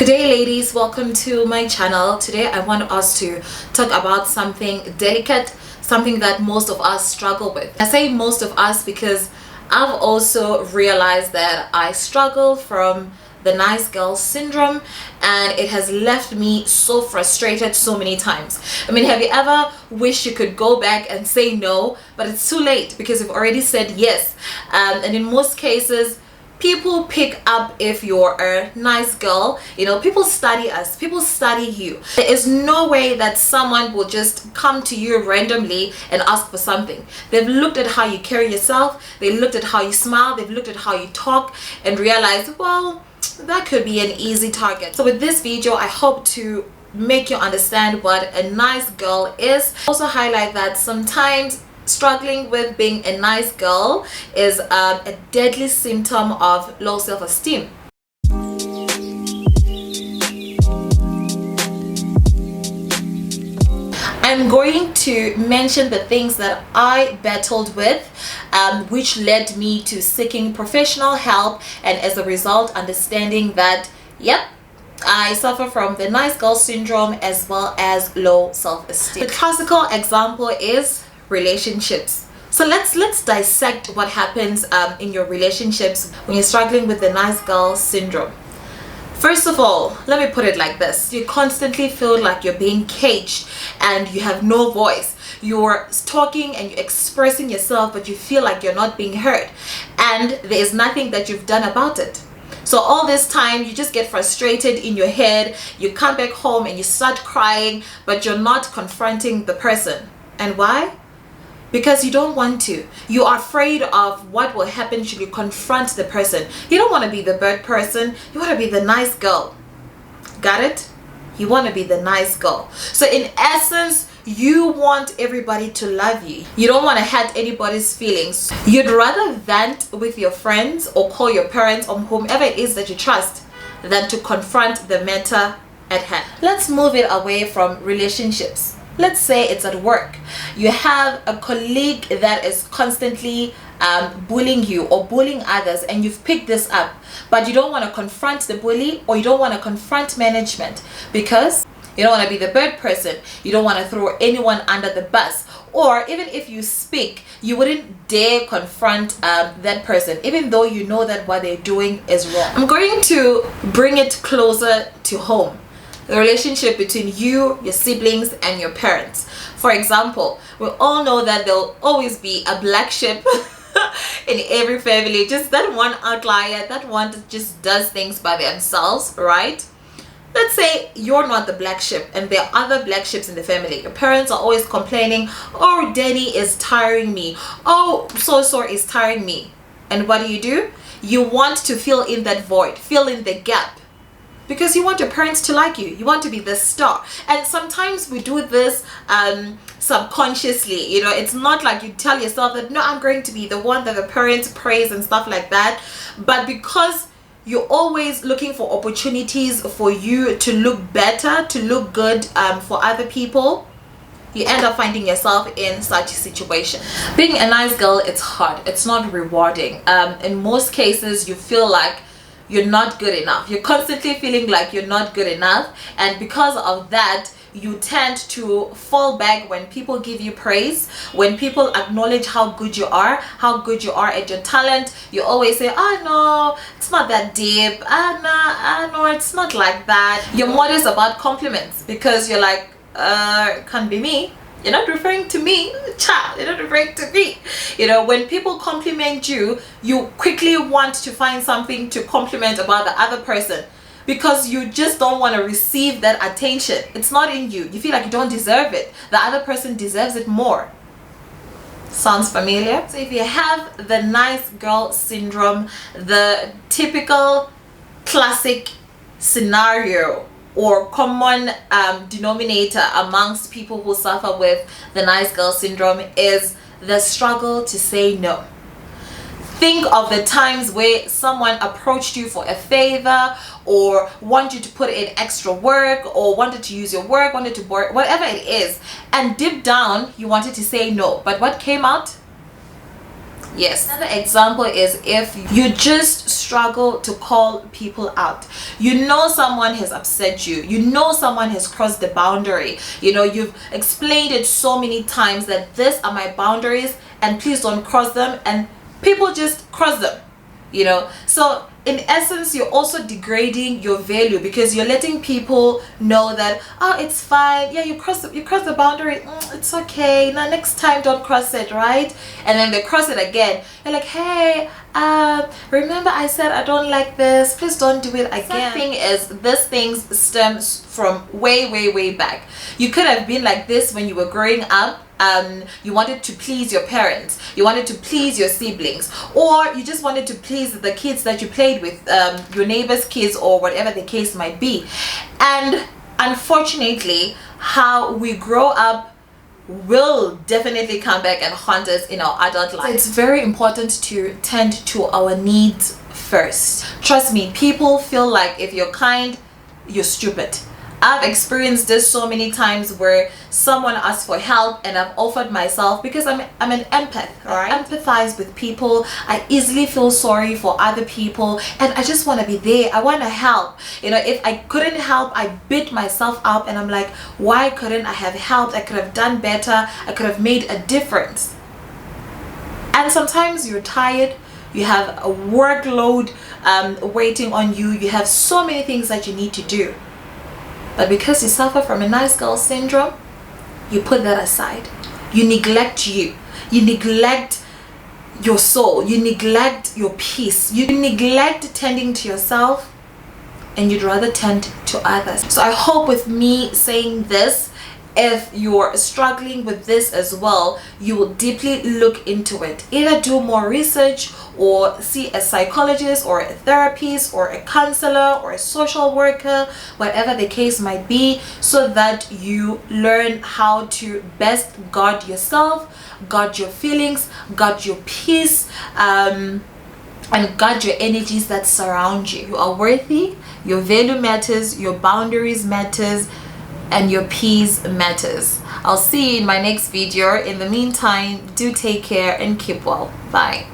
Good day ladies, welcome to my channel. Today I want us to talk about something delicate, something that most of us struggle with. I say most of us because I've also realized that I struggle from the nice girl syndrome, and it has left me so frustrated so many times. I mean, have you ever wished you could go back and say no, but it's too late because you've already said yes? And in most cases, people pick up if you're a nice girl. You know, people study us, people study you. There is no way that someone will just come to you randomly and ask for something. They've looked at how you carry yourself, they looked at how you smile, they've looked at how you talk and realized, well, that could be an easy target. So with this video, I hope to make you understand what a nice girl is. Also highlight that sometimes struggling with being a nice girl is a deadly symptom of low self-esteem. I'm going to mention the things that I battled with, which led me to seeking professional help, and as a result understanding that yep, I suffer from the nice girl syndrome as well as low self-esteem. The classical example is relationships. So let's dissect what happens in your relationships when you're struggling with the nice girl syndrome. First of all, let me put it like this: you constantly feel like you're being caged and you have no voice. You're talking and you're expressing yourself, but you feel like you're not being heard, and there is nothing that you've done about it. So all this time you just get frustrated in your head, you come back home and you start crying, but you're not confronting the person. And why? Because you don't want to. You are afraid of what will happen should you confront the person. You don't want to be the bad person, you want to be the nice girl. Got it? You want to be the nice girl. So in essence, you want everybody to love you. You don't want to hurt anybody's feelings. You'd rather vent with your friends or call your parents or whomever it is that you trust than to confront the matter at hand. Let's move it away from relationships. Let's say it's at work. You have a colleague that is constantly bullying you or bullying others, and you've picked this up, but you don't want to confront the bully, or you don't want to confront management because you don't want to be the bad person. You don't want to throw anyone under the bus, or even if you speak, you wouldn't dare confront that person, even though you know that what they're doing is wrong. I'm going to bring it closer to home. The relationship between you, your siblings, and your parents. For example, we all know that there'll always be a black sheep in every family, just that one outlier, that one that just does things by themselves, right? Let's say you're not the black sheep and there are other black sheeps in the family. Your parents are always complaining, oh, daddy is tiring me, oh, so is tiring me. And what do? You want to fill in that void, fill in the gap, because you want your parents to like you. You want to be the star. And sometimes we do this subconsciously. You know, it's not like you tell yourself that, no, I'm going to be the one that the parents praise and stuff like that. But because you're always looking for opportunities for you to look better, to look good for other people, you end up finding yourself in such a situation. Being a nice girl, it's hard. It's not rewarding. In most cases, you feel like you're not good enough. You're constantly feeling like you're not good enough, and because of that you tend to fall back when people give you praise, when people acknowledge how good you are at your talent. You always say, oh no, it's not that deep, no, it's not like that. You're modest about compliments because you're like, it can't be me. You're not referring to me, child. You're not referring to me. You know, when people compliment you, you quickly want to find something to compliment about the other person because you just don't want to receive that attention. It's not in you. You feel like you don't deserve it. The other person deserves it more. Sounds familiar? So if you have the nice girl syndrome, the typical classic scenario or common denominator amongst people who suffer with the nice girl syndrome is the struggle to say no. Think of the times where someone approached you for a favor, or wanted you to put in extra work, or wanted to use your work, wanted to work, whatever it is, and deep down you wanted to say no, but what came out? Yes. Another example is if you just struggle to call people out. You know someone has upset you. You know someone has crossed the boundary. You know, you've explained it so many times that these are my boundaries and please don't cross them, and people just cross them. You know, so in essence you're also degrading your value, because you're letting people know that, oh, it's fine, yeah, you cross the boundary, it's okay, now next time don't cross it, right? And then they cross it again. You're like, hey, remember I said I don't like this, please don't do it again. The thing is, this thing stems from way back. You could have been like this when you were growing up. You wanted to please your parents, you wanted to please your siblings, or you just wanted to please the kids that you played with, your neighbors' kids, or whatever the case might be. And unfortunately, how we grow up will definitely come back and haunt us in our adult life. So it's very important to tend to our needs first. Trust me, people feel like if you're kind, you're stupid. I've experienced this so many times where someone asks for help and I've offered myself, because I'm an empath, right? I empathize with people. I easily feel sorry for other people, and I just want to be there. I want to help. You know, if I couldn't help, I beat myself up and I'm like, why couldn't I have helped? I could have done better. I could have made a difference. And sometimes you're tired. You have a workload waiting on you. You have so many things that you need to do. But because you suffer from a nice girl syndrome, you put that aside. You neglect you. You neglect your soul. You neglect your peace. You neglect tending to yourself, and you'd rather tend to others. So I hope with me saying this, if you're struggling with this as well, you will deeply look into it. Either do more research, or see a psychologist or a therapist or a counselor or a social worker, whatever the case might be, so that you learn how to best guard yourself, guard your feelings, guard your peace, and guard your energies that surround you. You are worthy, your value matters, your boundaries matters, and your peace matters. I'll see you in my next video. In the meantime, do take care and keep well. Bye.